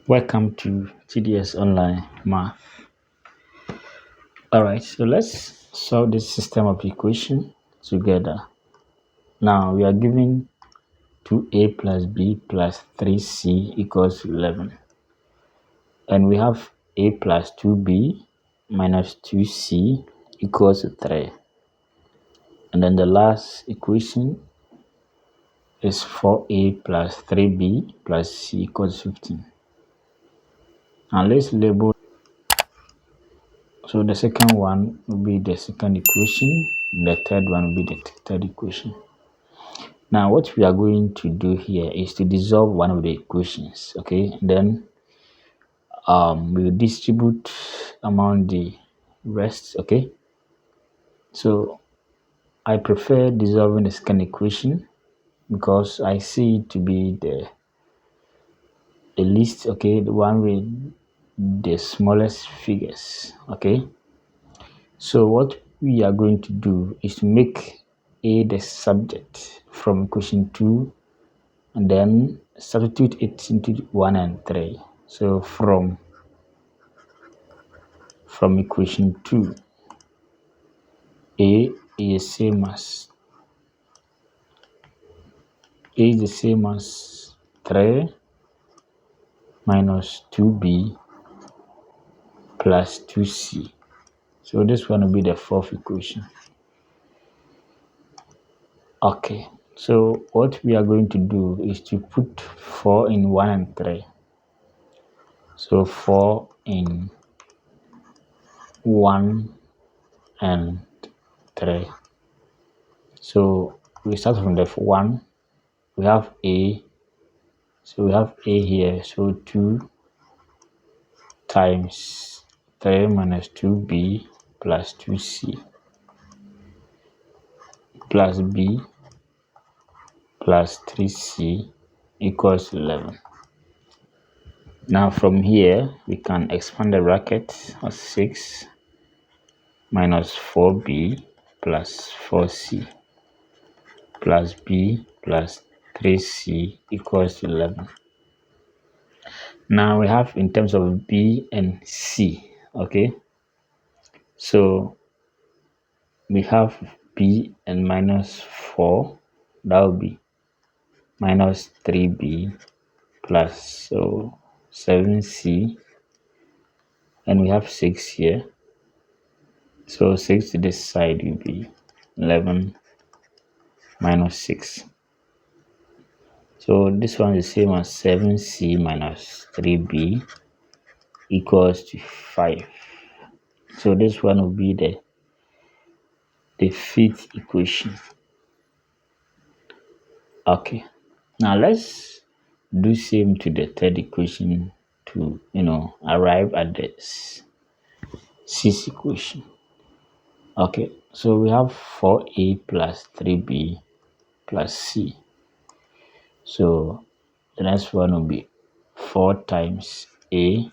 Welcome to TDS Online Math. Alright, so let's solve this system of equation together. Now we are given 2a plus b plus 3c equals 11. And we have a plus 2b minus 2c equals 3. And then the last equation is 4a plus 3b plus c equals 15. Now let's label. So the second one will be the second equation, the third one will be the third equation. Now what we are going to do here is to dissolve one of the equations, okay? Then we will distribute among the rest, okay? So I prefer dissolving the second equation because I see it to be the least, okay, the one with the smallest figures, okay? So what we are going to do is to make a the subject from equation 2 and then substitute it into 1 and 3. So from equation 2, a is the same as 3 minus 2b plus 2c. So this one will be the fourth equation. Okay, so what we are going to do is to put 4 in 1 and 3. So 4 in 1 and 3. So we start from the 1. We have a. So we have a here. So 2 times 3 minus 2b plus 2c plus b plus 3c equals 11. Now from here we can expand the bracket of 6 minus 4b plus 4c plus b plus 3c equals 11. Now we have in terms of b and c, okay? So we have b and minus 4, that will be minus 3b plus 7c, and we have 6 here. So 6 to this side will be 11 minus 6. So this one is the same as 7c minus 3b equals to 5. So this one will be the fifth equation. Okay, now let's do same to the third equation to arrive at the sixth equation. Okay, so we have 4a plus 3b plus c. So the next one will be 4 times a,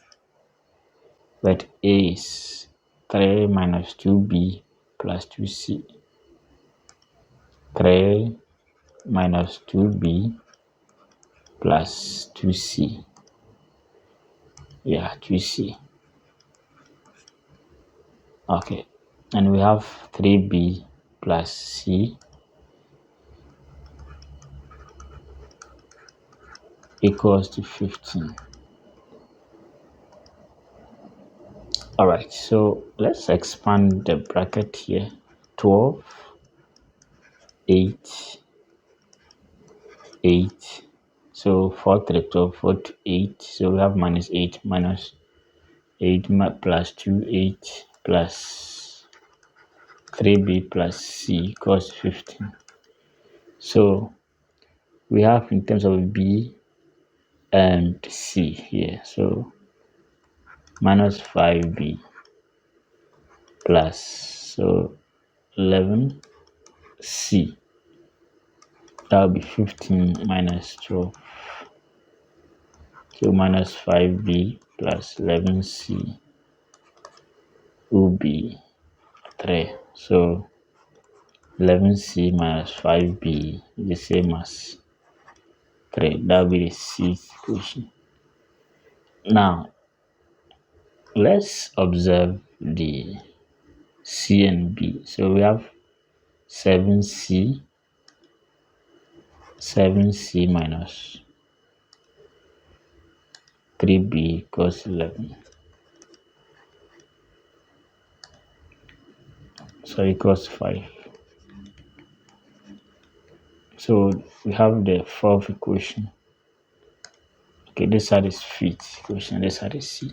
but a is 3 minus 2b plus 2c. 3 minus 2b plus 2c. Yeah, 2c. Okay, and we have 3b plus c equals to 15. All right, so let's expand the bracket here. 12, 8, 8. So 4 3 12, 4 to 8. So we have minus 8 minus 8 plus 2, 8 plus 3b plus c equals 15. So we have in terms of b and c here. So minus 5b plus 11c. That will be 15 minus 12. So minus 5b plus 11c will be 3. So 11c minus 5b is the same as 3. That will be the sixth equation. Now, let's observe the C and B. So we have 7C, 7C minus 3B equals 11. So equals 5. So we have the fourth equation. Okay, this side is fifth equation, this side is C.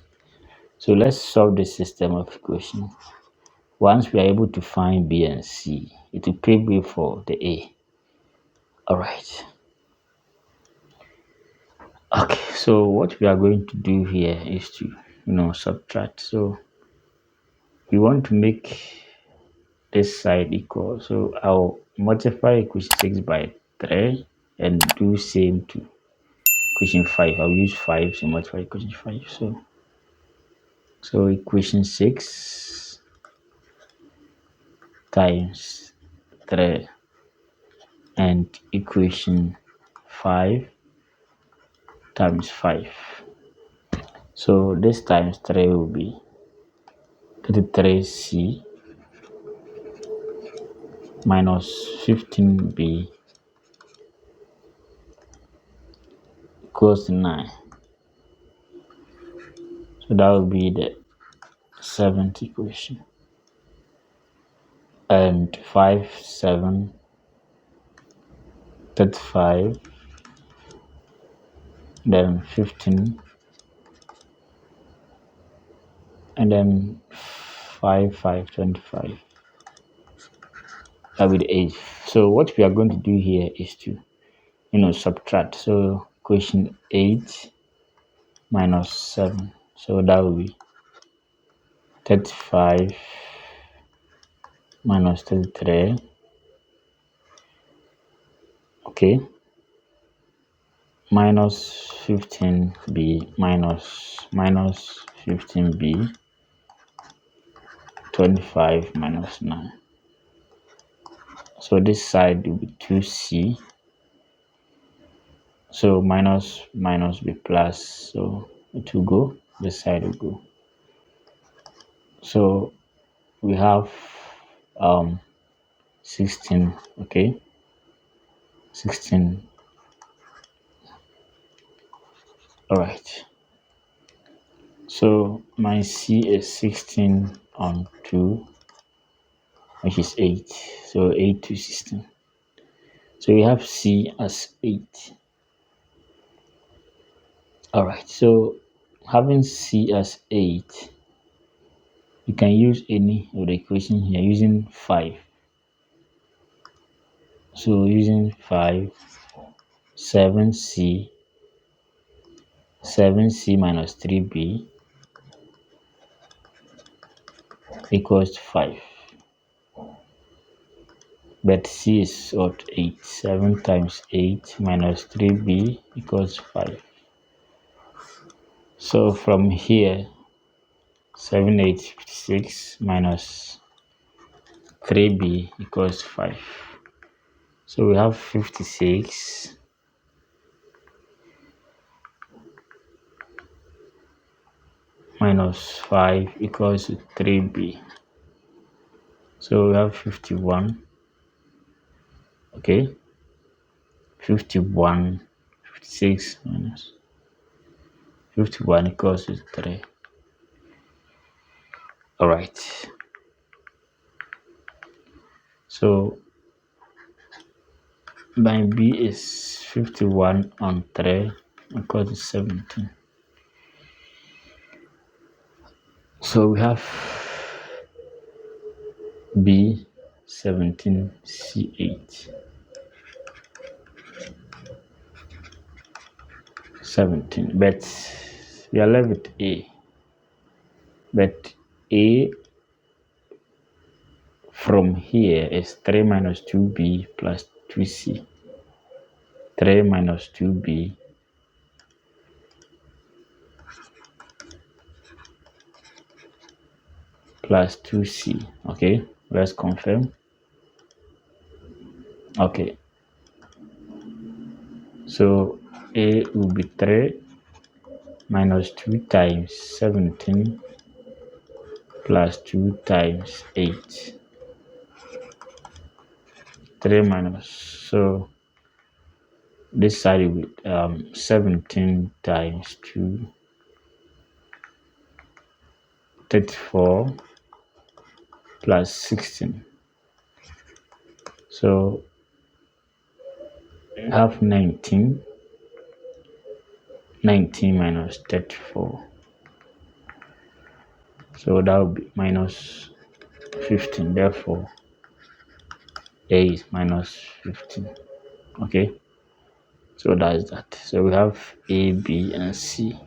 So let's solve the system of equations. Once we are able to find B and C, it will pave way for the A. Alright. Okay, so what we are going to do here is to subtract. So we want to make this side equal. So I'll multiply equation 6 by 3 and do same to equation 5. I'll use 5 to multiply equation 5. So equation 6 times 3 and equation 5 times 5. So this times 3 will be 33C minus 15B equals to 9. So that will be the seventh equation. And 5, 7, 35, then 15, and then 5, 5, 25. That will be the 8th. So what we are going to do here is to subtract. So equation 8 minus 7. So that will be 35 minus 33. Okay. Minus 15b minus 15b 25 minus 9. So this side will be 2c. So minus be plus. So it will go. This side will go. So we have 16. Okay. 16. All right. So my C is 16 on 2, which is 8. So 8 to 16. So we have C as 8. Alright, so having C as 8, you can use any of the equation here using 5. So using 5, 7C minus 3B equals 5. But C is what? 8. 7 times 8 minus 3B equals 5. So from here, 7, 8, 56 minus 3B equals 5. So we have 56 minus 5 equals to 3B. So we have 51. Okay. 51, 56 minus 51 equals to 3. Alright. So my B is 51 on 3 equals to 17. So we have B 17 C8. 17, but we are left with A. But A from here is 3 minus 2B plus 2C. 3 minus 2B plus 2C. Okay, let's confirm. Okay, so A will be 3 minus 2 times 17 plus 2 times 8. 3 minus, so this side with 17 times 2, 34 plus 16. So we have 19 minus 34. So that would be minus 15. Therefore, A is minus 15. Okay. So that's that. So we have A, B, and C.